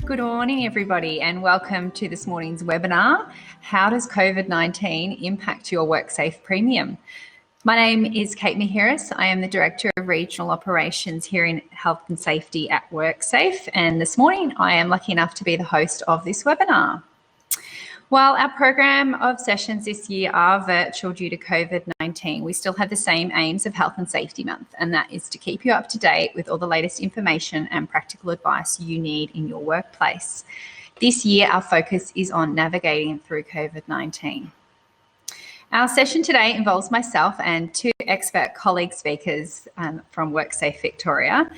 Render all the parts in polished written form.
Good morning, everybody, and welcome to this morning's webinar, How Does COVID-19 Impact Your WorkSafe Premium? My name is Kate Mahiris. I am the Director of Regional Operations here in Health and Safety at WorkSafe, and this morning I am lucky enough to be the host of this webinar. While our program of sessions this year are virtual due to COVID-19, we still have the same aims of Health and Safety Month, and that is to keep you up to date with all the latest information and practical advice you need in your workplace. This year, our focus is on navigating through COVID-19. Our session today involves myself and two expert colleague speakers from WorkSafe Victoria.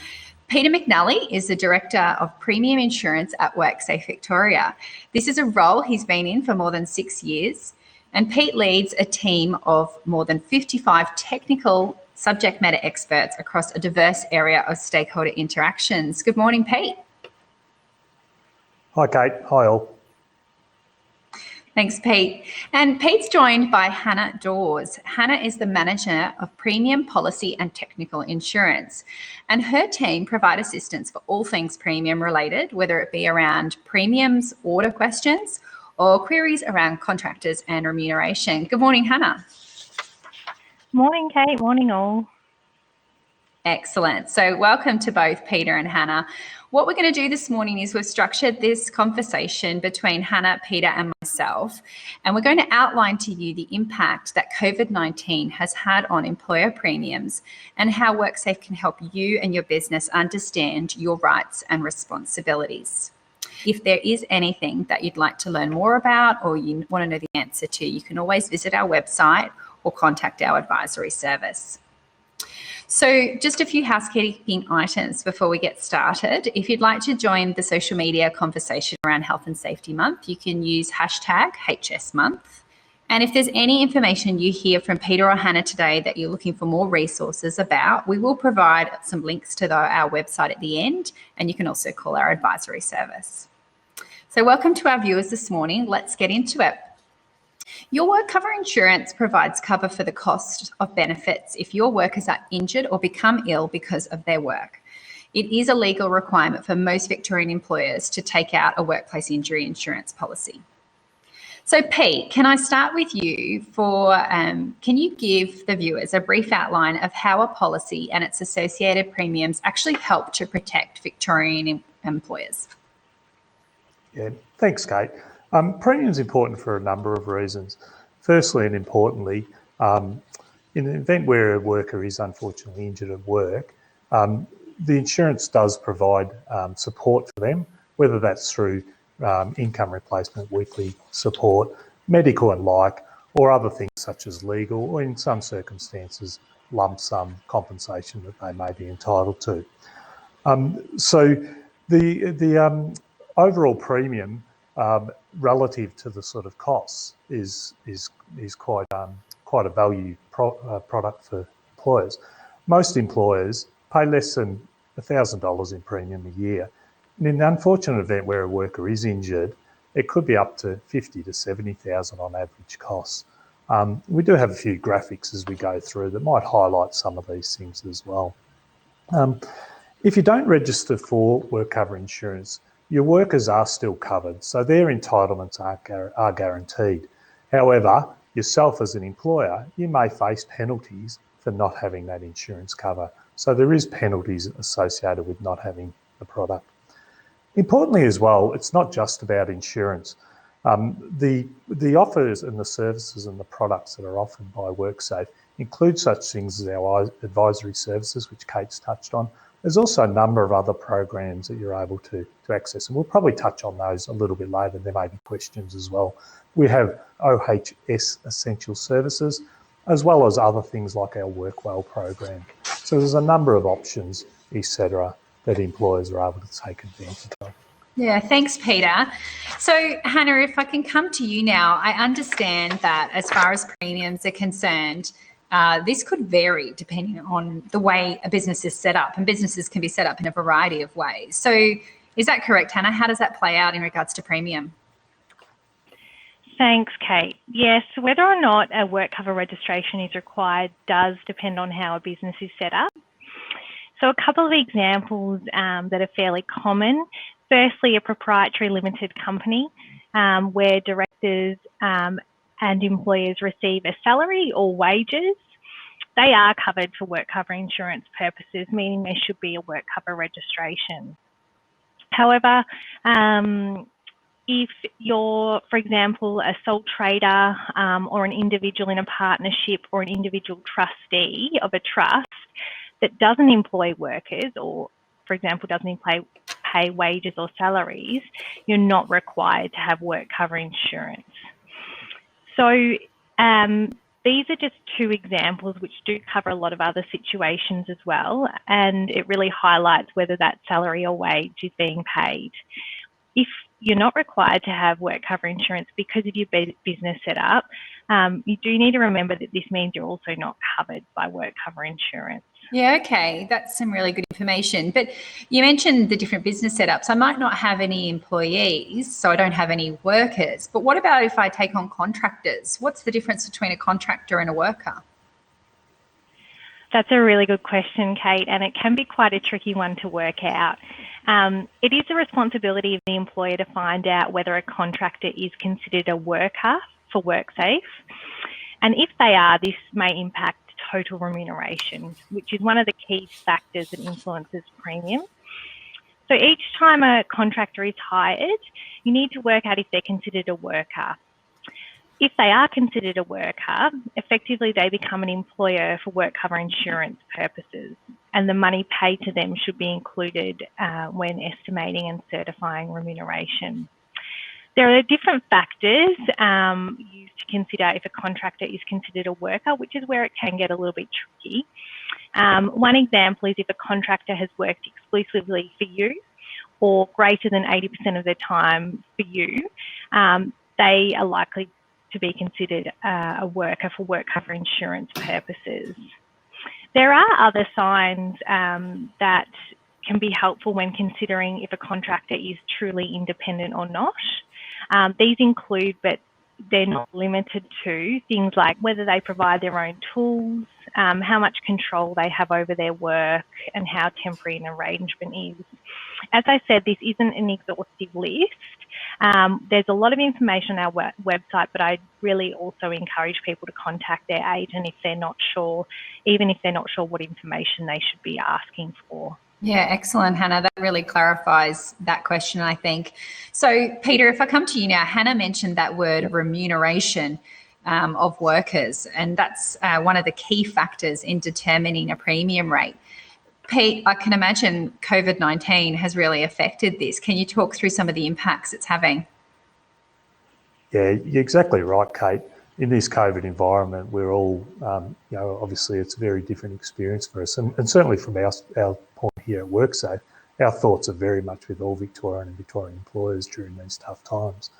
Peter McNally is the Director of Premium Insurance at WorkSafe Victoria. This is a role he's been in for more than 6 years, and Pete leads a team of more than 55 technical subject matter experts across a diverse area of stakeholder interactions. Good morning, Pete. Hi, Kate. Hi, all. Thanks, Pete. And Pete's joined by Hannah Dawes. Hannah is the Manager of Premium Policy and Technical Insurance, and her team provide assistance for all things premium related, whether it be around premiums, order questions, or queries around contractors and remuneration. Good morning, Hannah. Morning, Kate. Morning, all. Excellent. So welcome to both Peter and Hannah. What we're going to do this morning is we've structured this conversation between Hannah, Peter and myself, and we're going to outline to you the impact that COVID-19 has had on employer premiums and how WorkSafe can help you and your business understand your rights and responsibilities. If there is anything that you'd like to learn more about or you want to know the answer to, you can always visit our website or contact our advisory service. So just a few housekeeping items before we get started. If you'd like to join the social media conversation around Health and Safety Month, you can use hashtag HSMonth. And if there's any information you hear from Peter or Hannah today that you're looking for more resources about, we will provide some links to our website at the end, and you can also call our advisory service. So welcome to our viewers this morning. Let's get into it. Your work cover insurance provides cover for the cost of benefits if your workers are injured or become ill because of their work. It is a legal requirement for most Victorian employers to take out a workplace injury insurance policy. So Pete, can I start with you can you give the viewers a brief outline of how a policy and its associated premiums actually help to protect Victorian employers? Yeah, thanks, Kate. Premium is important for a number of reasons. Firstly and importantly, in the event where a worker is unfortunately injured at work, the insurance does provide support for them, whether that's through income replacement, weekly support, medical and like, or other things such as legal, or in some circumstances, lump sum compensation that they may be entitled to. So the overall premium relative to the sort of costs is quite a value product for employers. Most employers pay less than $1,000 in premium a year. And in the unfortunate event where a worker is injured, it could be up to $50,000 to $70,000 on average costs. We do have a few graphics as we go through that might highlight some of these things as well. If you don't register for work cover insurance, your workers are still covered, so their entitlements are guaranteed. However, yourself as an employer, you may face penalties for not having that insurance cover. So there is penalties associated with not having the product. Importantly as well, it's not just about insurance. The offers and the services and the products that are offered by WorkSafe include such things as our advisory services, which Kate's touched on. There's also a number of other programs that you're able to access, and we'll probably touch on those a little bit later. There may be questions as well. We have OHS Essential Services, as well as other things like our WorkWell program. So there's a number of options, etc., that employers are able to take advantage of. Yeah, thanks, Peter. So, Hannah, if I can come to you now, I understand that as far as premiums are concerned, this could vary depending on the way a business is set up, and businesses can be set up in a variety of ways. So is that correct, Hannah? How does that play out in regards to premium? Thanks, Kate. Yes, whether or not a work cover registration is required does depend on how a business is set up. So a couple of examples that are fairly common Firstly, a proprietary limited company where directors and employers receive a salary or wages. They are covered for work cover insurance purposes, meaning there should be a work cover registration. However, if you're, for example, a sole trader or an individual in a partnership or an individual trustee of a trust that doesn't employ workers or, for example, doesn't pay wages or salaries, you're not required to have work cover insurance. So these are just two examples which do cover a lot of other situations as well, and it really highlights whether that salary or wage is being paid. If you're not required to have work cover insurance because of your business setup, you do need to remember that this means you're also not covered by work cover insurance. Yeah, okay. That's some really good information. But you mentioned the different business setups. I might not have any employees, so I don't have any workers. But what about if I take on contractors? What's the difference between a contractor and a worker? That's a really good question, Kate, and it can be quite a tricky one to work out. It is the responsibility of the employer to find out whether a contractor is considered a worker for WorkSafe. And if they are, this may impact total remuneration, which is one of the key factors that influences premium. So each time a contractor is hired, you need to work out if they're considered a worker. If they are considered a worker, effectively they become an employer for work cover insurance purposes, and the money paid to them should be included when estimating and certifying remuneration. There are different factors used to consider if a contractor is considered a worker, which is where it can get a little bit tricky. One example is if a contractor has worked exclusively for you or greater than 80% of their time for you, they are likely to be considered a worker for work cover insurance purposes. There are other signs that can be helpful when considering if a contractor is truly independent or not. These include, but they're not limited to, things like whether they provide their own tools, how much control they have over their work, and how temporary an arrangement is. As I said, this isn't an exhaustive list. There's a lot of information on our website, but I really also encourage people to contact their agent if they're not sure, even if they're not sure what information they should be asking for. Yeah, excellent, Hannah. That really clarifies that question, I think. So, Peter, if I come to you now, Hannah mentioned that word remuneration of workers, and that's one of the key factors in determining a premium rate. Pete, I can imagine COVID-19 has really affected this. Can you talk through some of the impacts it's having? Yeah, you're exactly right, Kate. In this COVID environment, we're all, obviously it's a very different experience for us. And certainly from our point here at WorkSafe, our thoughts are very much with all Victorian and Victorian employers during these tough times.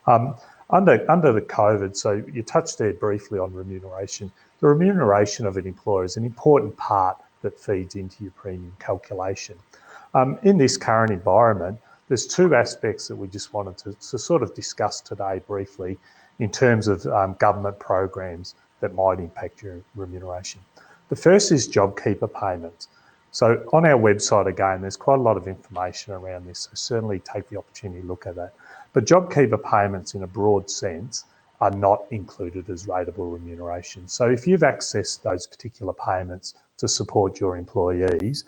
Under the COVID, so you touched there briefly on remuneration. The remuneration of an employer is an important part that feeds into your premium calculation. In this current environment, there's two aspects that we just wanted to sort of discuss today briefly in terms of government programs that might impact your remuneration. The first is JobKeeper payments. So on our website, again, there's quite a lot of information around this, so certainly take the opportunity to look at that. But JobKeeper payments in a broad sense are not included as rateable remuneration. So if you've accessed those particular payments to support your employees,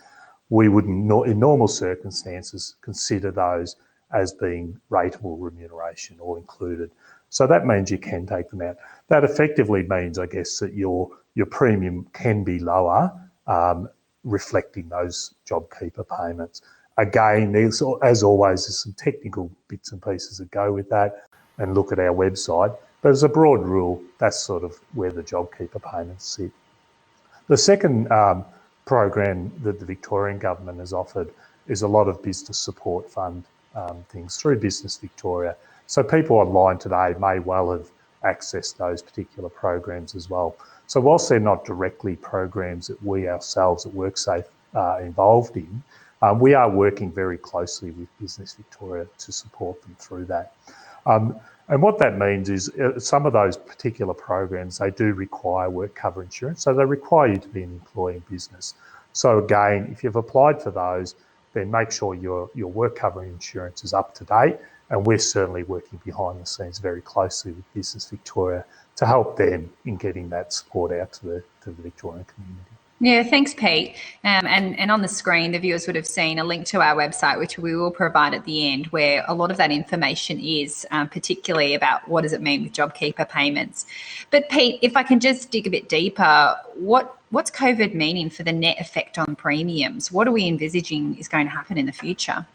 we would, in normal circumstances, consider those as being rateable remuneration or included. So that means you can take them out. That effectively means, I guess, that your premium can be lower, reflecting those JobKeeper payments. Again, as always, there's some technical bits and pieces that go with that, and look at our website. But as a broad rule, that's sort of where the JobKeeper payments sit. The second program that the Victorian government has offered is a lot of business support fund things through Business Victoria. So people online today may well have accessed those particular programs as well. So whilst they're not directly programs that we ourselves at WorkSafe are involved in, we are working very closely with Business Victoria to support them through that. And what that means is some of those particular programs, they do require work cover insurance. So they require you to be an employing business. So again, if you've applied for those, then make sure your work cover insurance is up to date. And we're certainly working behind the scenes very closely with Business Victoria to help them in getting that support out to the Victorian community. Yeah, thanks, Pete. And on the screen, the viewers would have seen a link to our website, which we will provide at the end, where a lot of that information is, particularly about what does it mean with JobKeeper payments. But Pete, if I can just dig a bit deeper, what's COVID meaning for the net effect on premiums? What are we envisaging is going to happen in the future?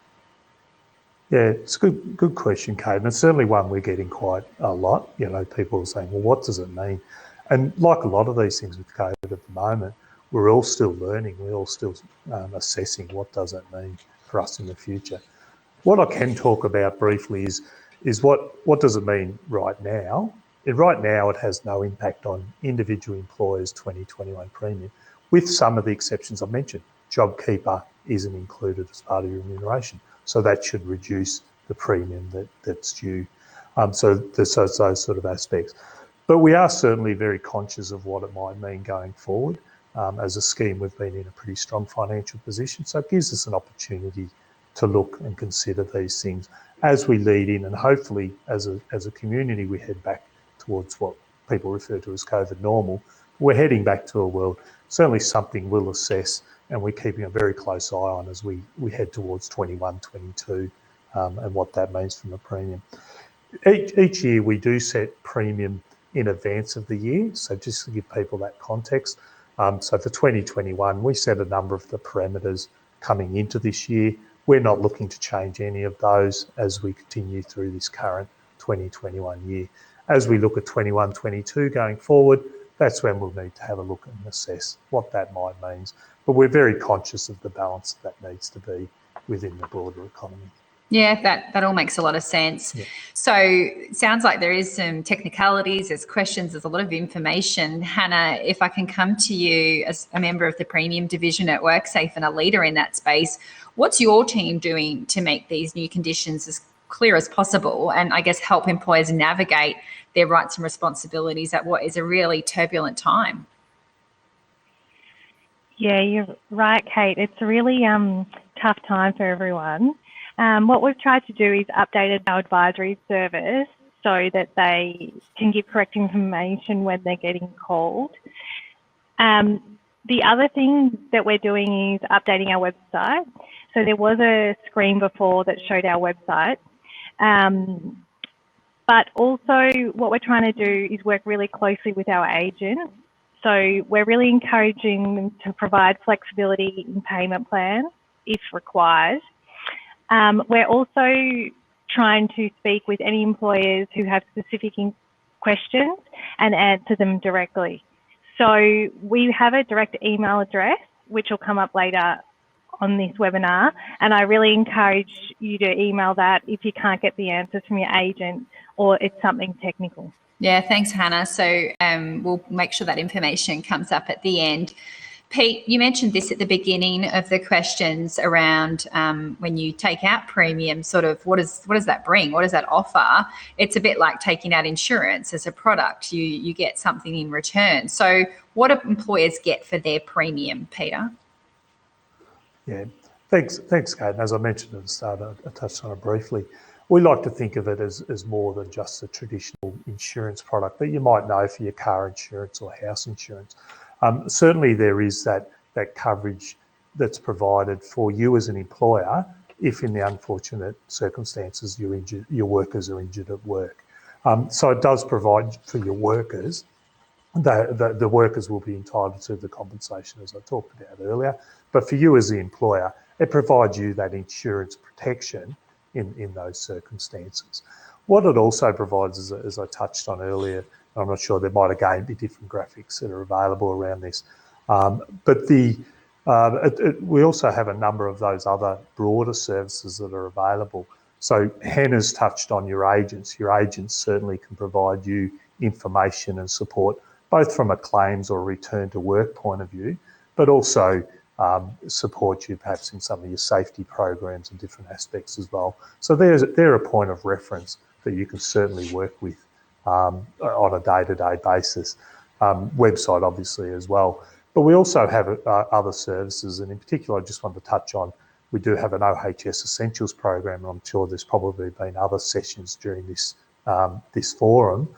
Yeah, it's a good question, Kate, and it's certainly one we're getting quite a lot. You know, people are saying, well, what does it mean? And like a lot of these things with COVID at the moment, we're all still learning, we're all still assessing what does it mean for us in the future. What I can talk about briefly is what does it mean right now? And right now it has no impact on individual employers' 2021 premium, with some of the exceptions I mentioned. JobKeeper isn't included as part of your remuneration, so that should reduce the premium that's due. So there's those sort of aspects. But we are certainly very conscious of what it might mean going forward. As a scheme, we've been in a pretty strong financial position, so it gives us an opportunity to look and consider these things as we lead in, and hopefully as a community we head back towards what people refer to as COVID normal. We're heading back to a world, certainly something we'll assess, and we're keeping a very close eye on as we head towards 21, 22, and what that means from a premium. Each year we do set premium in advance of the year, so just to give people that context. So for 2021, we set a number of the parameters coming into this year. We're not looking to change any of those as we continue through this current 2021 year. As we look at 21, 22 going forward, that's when we'll need to have a look and assess what that might mean. But we're very conscious of the balance that needs to be within the broader economy. Yeah, that all makes a lot of sense. Yeah. So it sounds like there is some technicalities, there's questions, there's a lot of information. Hannah, if I can come to you as a member of the premium division at WorkSafe and a leader in that space, what's your team doing to make these new conditions as clear as possible and I guess help employers navigate their rights and responsibilities at what is a really turbulent time? Yeah, you're right, Kate. It's a really tough time for everyone. What we've tried to do is updated our advisory service so that they can give correct information when they're getting called. The other thing that we're doing is updating our website. So there was a screen before that showed our website. But also what we're trying to do is work really closely with our agents. So we're really encouraging them to provide flexibility in payment plans if required. We're also trying to speak with any employers who have specific questions and answer them directly. So we have a direct email address, which will come up later on this webinar, and I really encourage you to email that if you can't get the answers from your agent or it's something technical. Yeah, thanks, Hannah. So we'll make sure that information comes up at the end. Pete, you mentioned this at the beginning of the questions around when you take out premium, sort of what does that bring? What does that offer? It's a bit like taking out insurance as a product. You get something in return. So what do employers get for their premium, Peter? Yeah, thanks, Kate. And as I mentioned at the start, I touched on it briefly. We like to think of it as more than just a traditional insurance product that you might know for your car insurance or house insurance. Certainly there is that coverage that's provided for you as an employer if in the unfortunate circumstances your workers are injured at work. So it does provide for your workers, the workers will be entitled to the compensation as I talked about earlier, but for you as the employer, it provides you that insurance protection in those circumstances. What it also provides, as I touched on earlier, I'm not sure, there might again be different graphics that are available around this. But we also have a number of those other broader services that are available. So Hannah's touched on your agents. Your agents certainly can provide you information and support, both from a claims or return to work point of view, but also support you perhaps in some of your safety programs and different aspects as well. So they're a point of reference that you can certainly work with on a day-to-day basis. Website obviously as well. But we also have other services, and in particular I just want to touch on We do have an OHS Essentials program, and I'm sure there's probably been other sessions during this forum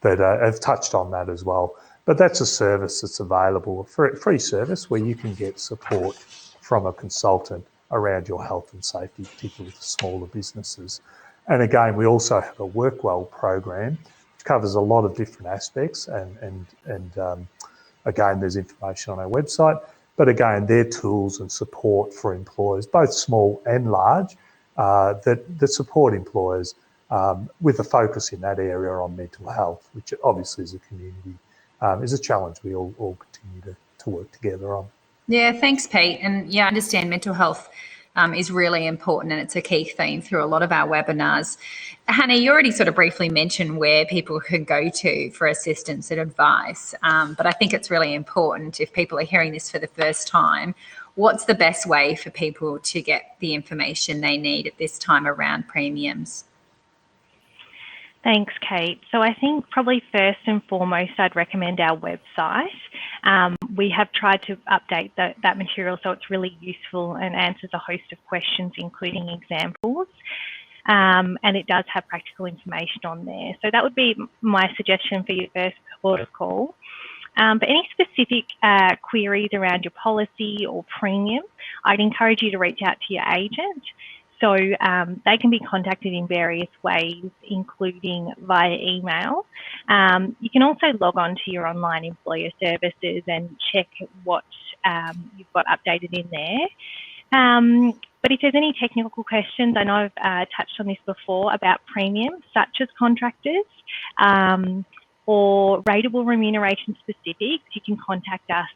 that have touched on that as well. But that's a service that's available, a free service where you can get support from a consultant around your health and safety, particularly for smaller businesses. And again, we also have a WorkWell program, which covers a lot of different aspects. And again, there's information on our website. But again, they're tools and support for employers, both small and large, that support employers with a focus in that area on mental health, which obviously as a community is a challenge we all continue to work together on. Yeah, thanks, Pete. And yeah, I understand mental health is really important, and it's a key theme through a lot of our webinars. Hannah, you already sort of briefly mentioned where people can go to for assistance and advice, but I think it's really important if people are hearing this for the first time, what's the best way for people to get the information they need at this time around premiums? Thanks, Kate. So I think probably first and foremost, I'd recommend our website. We have tried to update that material so it's really useful and answers a host of questions, including examples. And it does have practical information on there. So that would be my suggestion for your first port of call. But any specific queries around your policy or premium, I'd encourage you to reach out to your agent. So they can be contacted in various ways, including via email. You can also log on to your online employer services and check what you've got updated in there. But if there's any technical questions, I know I've touched on this before about premiums, such as contractors, or rateable remuneration specifics, you can contact us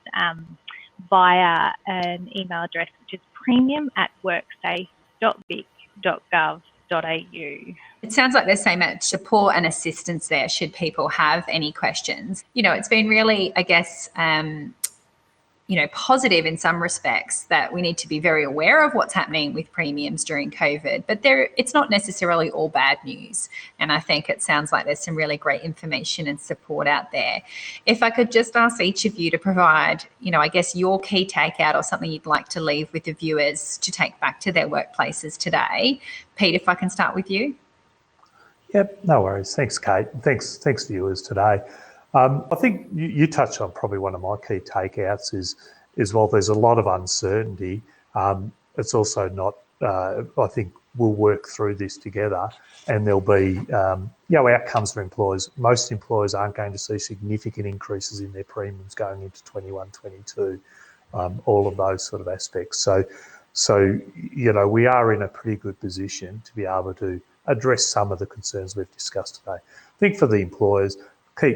via an email address, which is premium@worksafe.vic.gov.au. It sounds like there's so much support and assistance there should people have any questions. You know, it's been really, I guess, positive in some respects that we need to be very aware of what's happening with premiums during COVID, but it's not necessarily all bad news. And I think it sounds like there's some really great information and support out there. If I could just ask each of you to provide, I guess your key takeout or something you'd like to leave with the viewers to take back to their workplaces today. Pete, if I can start with you. Yep, no worries. Thanks, Kate. Thanks viewers today. I think you touched on probably one of my key takeouts is while there's a lot of uncertainty, it's also not, I think we'll work through this together and there'll be, outcomes for employers. Most employers aren't going to see significant increases in their premiums going into 21, 22, all of those sort of aspects. So we are in a pretty good position to be able to address some of the concerns we've discussed today. I think for the employers,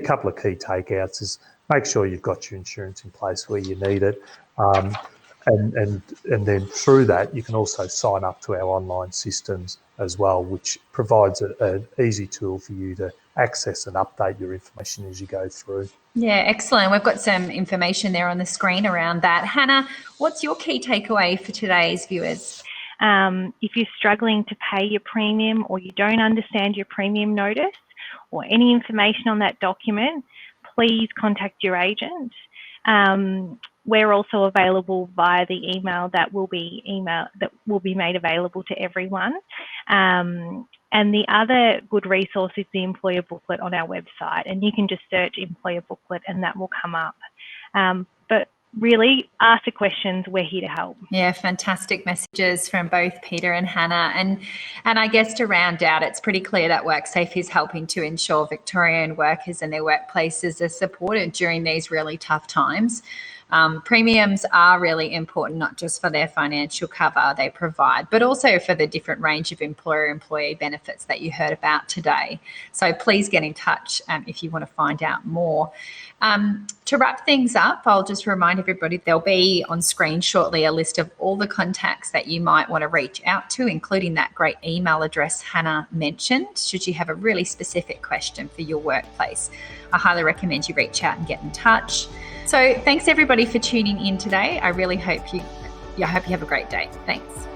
couple of key takeouts is make sure you've got your insurance in place where you need it. And then through that, you can also sign up to our online systems as well, which provides an easy tool for you to access and update your information as you go through. Yeah, excellent. We've got some information there on the screen around that. Hannah, what's your key takeaway for today's viewers? If you're struggling to pay your premium or you don't understand your premium notice or any information on that document, please contact your agent. We're also available via the email that will be made available to everyone. And the other good resource is the employer booklet on our website, and you can just search employer booklet and that will come up. But really, ask the questions. We're here to help. Yeah, fantastic messages from both Peter and Hannah. And I guess to round out, it's pretty clear that WorkSafe is helping to ensure Victorian workers and their workplaces are supported during these really tough times. Premiums are really important, not just for their financial cover they provide, but also for the different range of employer-employee benefits that you heard about today. So please get in touch if you want to find out more. To wrap things up, I'll just remind everybody there'll be on screen shortly a list of all the contacts that you might want to reach out to, including that great email address Hannah mentioned, should you have a really specific question for your workplace. I highly recommend you reach out and get in touch. So thanks everybody for tuning in today. I really hope you have a great day. Thanks.